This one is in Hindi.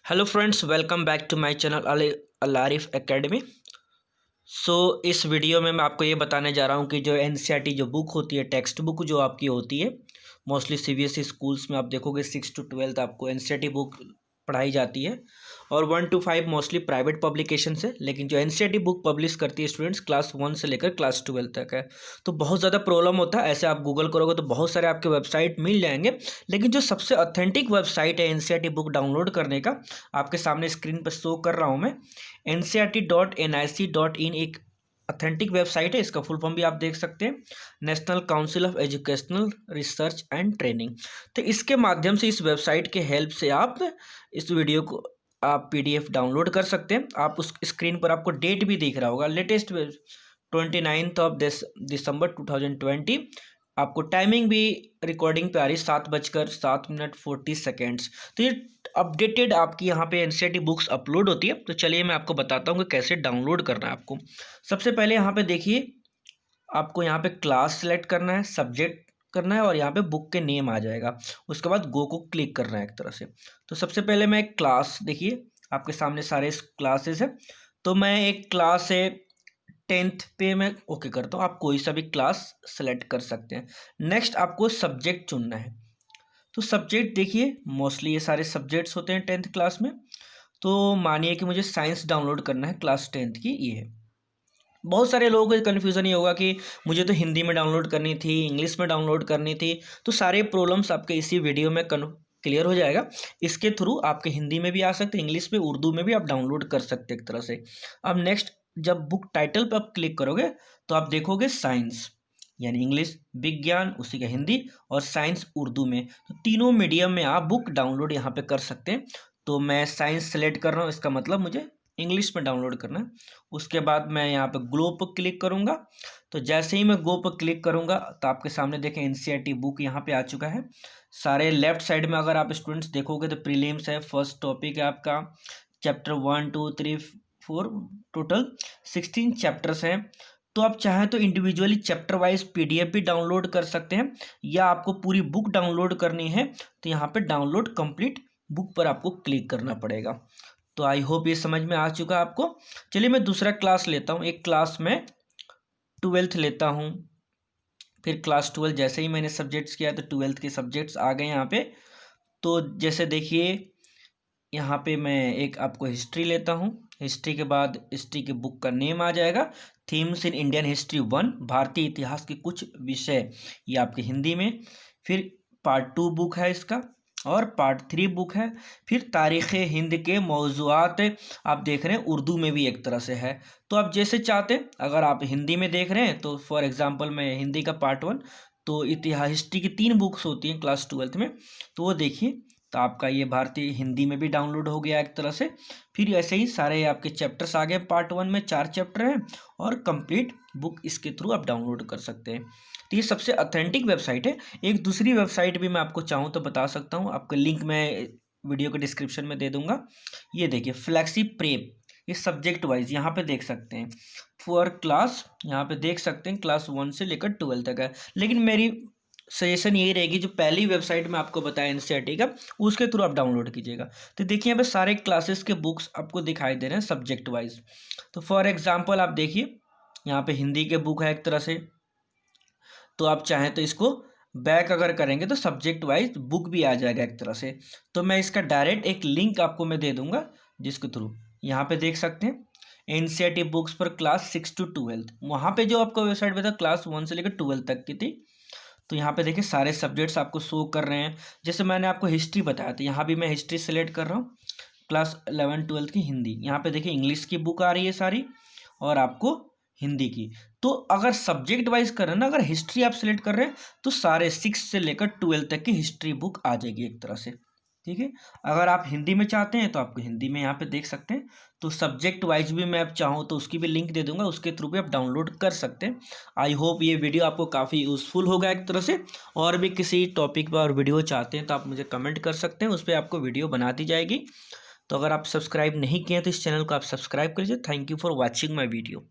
Hello friends, welcome back to my channel Al Arif academy. इस वीडियो में मैं आपको ये बताने जा रहा हूँ कि जो एनसीईआरटी जो बुक होती है, टेक्स्ट बुक जो आपकी होती है, मोस्टली सीबीएसई स्कूल्स में आप देखोगे 6 to 12 आपको एनसीईआरटी बुक पढ़ाई जाती है और 1 to 5 मोस्टली प्राइवेट पब्लिकेशन से। लेकिन जो एनसीईआरटी बुक पब्लिश करती है स्टूडेंट्स, क्लास 1 से लेकर क्लास 12 तक है। तो बहुत ज़्यादा प्रॉब्लम होता है, ऐसे आप गूगल करोगे तो बहुत सारे आपके वेबसाइट मिल जाएंगे। लेकिन जो सबसे ऑथेंटिक वेबसाइट है एनसीईआरटी बुक डाउनलोड करने का, आपके सामने स्क्रीन पर शो कर रहा हूँ मैं। ncrt.nic.in एक ऑथेंटिक वेबसाइट है। इसका फुल फॉर्म भी आप देख सकते हैं, national council of educational research and training. तो इसके माध्यम से, इस वेबसाइट के हेल्प से आप इस वीडियो को आप पीडीएफ डाउनलोड कर सकते हैं। आप उस स्क्रीन पर आपको डेट भी दिख रहा होगा, लेटेस्ट 29 December 2020। आपको टाइमिंग भी रिकॉर्डिंग पे आ रही है 7:07:40। तो ये अपडेटेड आपकी यहाँ पे एनसीईआरटी बुक्स अपलोड होती है। तो चलिए मैं आपको बताता हूँ कि कैसे डाउनलोड करना है आपको। सबसे पहले यहाँ पे देखिए, आपको यहाँ पे क्लास सेलेक्ट करना है, सब्जेक्ट करना है और यहाँ पे बुक के नेम आ जाएगा। उसके बाद गो को क्लिक करना है एक तरह से। तो सबसे पहले मैं एक क्लास, देखिए आपके सामने सारे क्लासेस है। तो मैं एक क्लास है 10th पे मैं ओके करता हूँ। आप कोई सा भी क्लास सेलेक्ट कर सकते हैं। नेक्स्ट आपको सब्जेक्ट चुनना है। तो सब्जेक्ट देखिए, मोस्टली ये सारे सब्जेक्ट्स होते हैं 10th क्लास में। तो मानिए कि मुझे साइंस डाउनलोड करना है, क्लास 10th की ये है। बहुत सारे लोगों को कन्फ्यूज़न ये होगा कि मुझे तो हिंदी में डाउनलोड करनी थी, इंग्लिश में डाउनलोड करनी थी। तो सारे प्रॉब्लम्स आपके इसी वीडियो में क्लियर हो जाएगा। इसके थ्रू आपके हिंदी में भी आ सकते हैं, इंग्लिश में, उर्दू में भी आप डाउनलोड कर सकते हैं एक तरह से। अब नेक्स्ट, जब बुक टाइटल पर आप क्लिक करोगे तो आप देखोगे साइंस, यानी इंग्लिश विज्ञान, उसी का हिंदी, और साइंस उर्दू में। तो तीनों मीडियम में आप बुक डाउनलोड यहाँ पे कर सकते हैं। तो मैं साइंस सेलेक्ट कर रहा हूँ, इसका मतलब मुझे इंग्लिश में डाउनलोड करना है। उसके बाद मैं यहाँ पे ग्लो पर क्लिक करूँगा। तो जैसे ही मैं गो पर क्लिक करूँगा तो आपके सामने देखें एनसीईआरटी बुक यहाँ पे आ चुका है। सारे लेफ्ट साइड में अगर आप स्टूडेंट्स देखोगे तो प्रीलिम्स है, फर्स्ट टॉपिक है आपका, चैप्टर 1 2 3 4, टोटल 16 चैप्टर्स हैं। तो आप चाहें तो इंडिविजुअली चैप्टर वाइज पीडीएफ भी डाउनलोड कर सकते हैं, या आपको पूरी बुक डाउनलोड करनी है तो यहाँ पे डाउनलोड कंप्लीट बुक पर आपको क्लिक करना पड़ेगा। तो आई होप ये समझ में आ चुका आपको। चलिए मैं दूसरा क्लास लेता हूँ। एक क्लास में 12th लेता हूँ। फिर क्लास 12 जैसे ही मैंने सब्जेक्ट्स किया तो 12th के सब्जेक्ट्स आ गए यहाँ पे। तो जैसे देखिए, यहाँ पे मैं एक आपको हिस्ट्री लेता हूँ। हिस्ट्री के बाद हिस्ट्री के बुक का नेम आ जाएगा, थीम्स इन इंडियन हिस्ट्री 1, भारतीय इतिहास के कुछ विषय, ये आपके हिंदी में। फिर पार्ट 2 बुक है इसका, और पार्ट 3 बुक है। फिर तारीख़ हिंद के मौज़ूआत आप देख रहे हैं, उर्दू में भी एक तरह से है। तो आप जैसे चाहते हैं, अगर आप हिंदी में देख रहे हैं तो फॉर एग्जांपल मैं हिंदी का पार्ट 1, तो इतिहास हिस्ट्री की 3 बुक्स होती हैं क्लास 12th में, तो वो देखिए। तो आपका ये भारतीय हिंदी में भी डाउनलोड हो गया एक तरह से। फिर ऐसे ही सारे आपके चैप्टर्स आ गए। पार्ट 1 में 4 चैप्टर हैं और कंप्लीट बुक इसके थ्रू आप डाउनलोड कर सकते हैं। तो ये सबसे ऑथेंटिक वेबसाइट है। एक दूसरी वेबसाइट भी मैं आपको चाहूँ तो बता सकता हूँ, आपका लिंक मैं वीडियो के डिस्क्रिप्शन में दे दूंगा। ये देखिए, फ्लैक्सी प्रेप, ये सब्जेक्ट वाइज यहाँ पे देख सकते हैं। फॉर क्लास यहाँ पे देख सकते हैं क्लास 1 से लेकर 12 तक है। लेकिन मेरी सजेशन यही रहेगी, जो पहली वेबसाइट में आपको बताया एनसीईआरटी का, उसके थ्रू आप डाउनलोड कीजिएगा। तो देखिए यहाँ पे सारे क्लासेस के बुक्स आपको दिखाई दे रहे हैं सब्जेक्ट वाइज। तो फॉर एग्जांपल आप देखिए, यहाँ पे हिंदी के बुक है एक तरह से। तो आप चाहें तो इसको बैक अगर करेंगे तो सब्जेक्ट वाइज बुक भी आ जाएगा एक तरह से। तो मैं इसका डायरेक्ट एक लिंक आपको मैं दे दूंगा, जिसके थ्रू यहाँ पे देख सकते हैं एनसीईआरटी बुक्स पर क्लास 6 to 12। वहाँ पे जो आपका वेबसाइट पे था क्लास 1 से लेकर 12 तक की थी। तो यहाँ पे देखिए सारे सब्जेक्ट्स आपको शो कर रहे हैं। जैसे मैंने आपको हिस्ट्री बताया था, यहाँ भी मैं हिस्ट्री सेलेक्ट कर रहा हूँ, क्लास 11 12 की हिंदी। यहाँ पे देखिए इंग्लिश की बुक आ रही है सारी, और आपको हिंदी की। तो अगर सब्जेक्ट वाइज कर रहे हैं ना, अगर हिस्ट्री आप सेलेक्ट कर रहे हैं तो सारे 6 से लेकर 12 तक की हिस्ट्री बुक आ जाएगी एक तरह से। ठीक है, अगर आप हिंदी में चाहते हैं तो आपको हिंदी में यहाँ पे देख सकते हैं। तो सब्जेक्ट वाइज भी मैं अब चाहूँ तो उसकी भी लिंक दे दूंगा, उसके थ्रू भी आप डाउनलोड कर सकते हैं। आई होप ये वीडियो आपको काफ़ी यूज़फुल होगा एक तरह से। और भी किसी टॉपिक पर और वीडियो चाहते हैं तो आप मुझे कमेंट कर सकते हैं, उस पर आपको वीडियो बना दी जाएगी। तो अगर आप सब्सक्राइब नहीं किए तो इस चैनल को आप सब्सक्राइब कर लीजिए। Thank you for watching my video.